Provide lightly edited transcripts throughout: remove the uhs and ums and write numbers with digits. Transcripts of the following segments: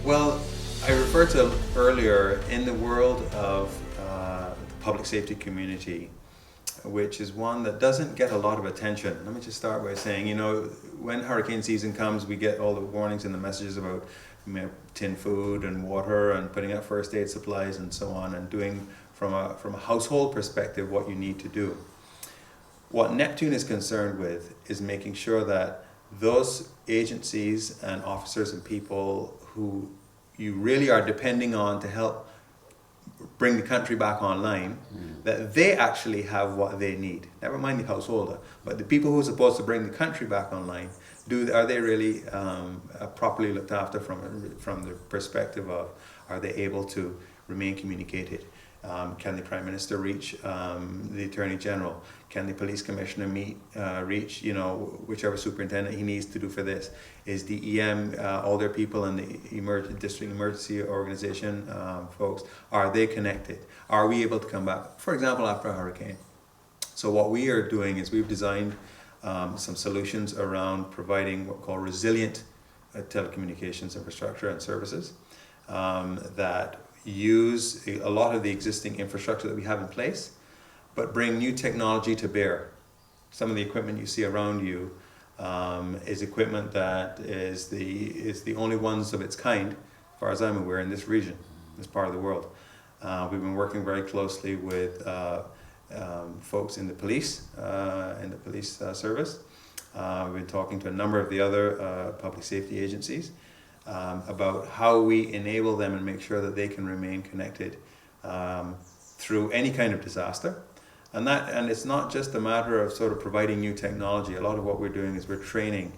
Well, I referred to earlier in the world of the public safety community, which is one that doesn't get a lot of attention. Let me just start by saying, when hurricane season comes, we get all the warnings and the messages about tin food and water and putting out first aid supplies and so on, and doing from a household perspective what you need to do. What Neptune is concerned with is making sure that those agencies and officers and people who you really are depending on to help bring the country back online, that they actually have what they need. Never mind the householder, but the people who are supposed to bring the country back online, are they really properly looked after from the perspective of, are they able to remain communicated? Can the Prime Minister reach the Attorney General? Can the Police Commissioner reach whichever superintendent he needs to do for this? Is the EM, all their people in the District Emergency Organization folks, are they connected? Are we able to come back, for example, after a hurricane? So what we are doing is we've designed some solutions around providing what we call resilient telecommunications infrastructure and services that use a lot of the existing infrastructure that we have in place, but bring new technology to bear. Some of the equipment you see around you is equipment that is the only ones of its kind, as far as I'm aware, in this region, this part of the world. We've been working very closely with folks in the police, service. We've been talking to a number of the other public safety agencies about how we enable them and make sure that they can remain connected through any kind of disaster. And it's not just a matter of sort of providing new technology. A lot of what we're doing is we're training,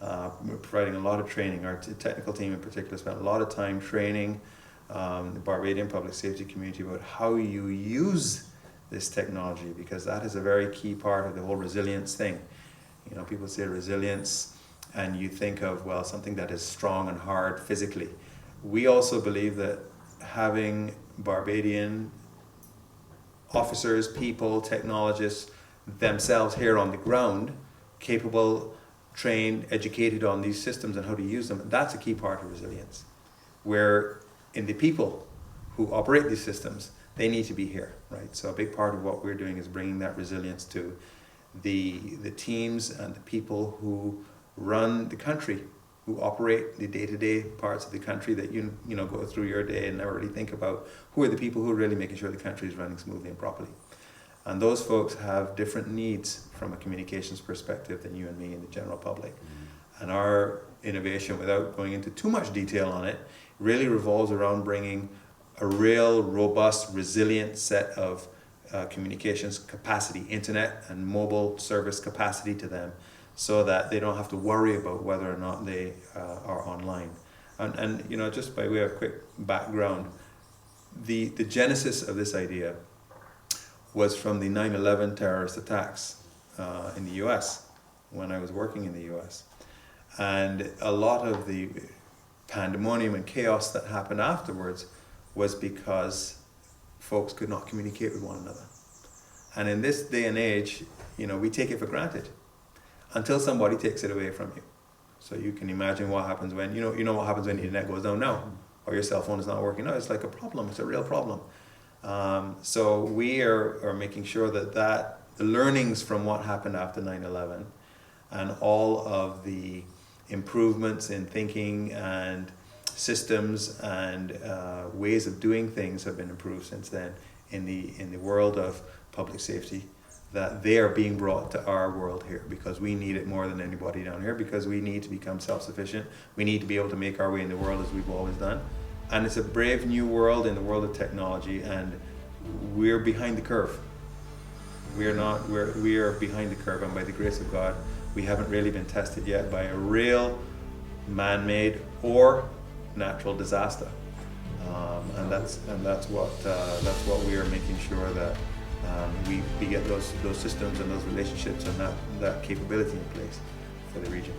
we're providing a lot of training. Our technical team in particular spent a lot of time training the Barbadian public safety community about how you use this technology, because that is a very key part of the whole resilience thing. People say resilience, and you think of, well, something that is strong and hard physically. We also believe that having Barbadian officers, people, technologists themselves here on the ground, capable, trained, educated on these systems and how to use them, that's a key part of resilience. Where in the people who operate these systems, they need to be here, right? So a big part of what we're doing is bringing that resilience to the teams and the people who run the country, who operate the day-to-day parts of the country that you go through your day and never really think about. Who are the people who are really making sure the country is running smoothly and properly? And those folks have different needs from a communications perspective than you and me and the general public. And our innovation, without going into too much detail on it, really revolves around bringing a real robust, resilient set of communications capacity, internet and mobile service capacity to them, so that they don't have to worry about whether or not they are online. And just by way of quick background, the genesis of this idea was from the 9/11 terrorist attacks in the US, when I was working in the US. And a lot of the pandemonium and chaos that happened afterwards was because folks could not communicate with one another. And in this day and age, we take it for granted until somebody takes it away from you. So you can imagine what happens when, what happens when the internet goes down now, or your cell phone is not working. No, it's like a problem, it's a real problem. So we are making sure that the learnings from what happened after 9/11 and all of the improvements in thinking and systems and ways of doing things have been improved since then in the world of public safety, that they are being brought to our world here, because we need it more than anybody down here, because we need to become self-sufficient. We need to be able to make our way in the world as we've always done. And it's a brave new world in the world of technology, and we're behind the curve. We are behind the curve, and by the grace of God, we haven't really been tested yet by a real man-made or natural disaster. And that's what we are making sure that we get those systems and those relationships and that capability in place for the region.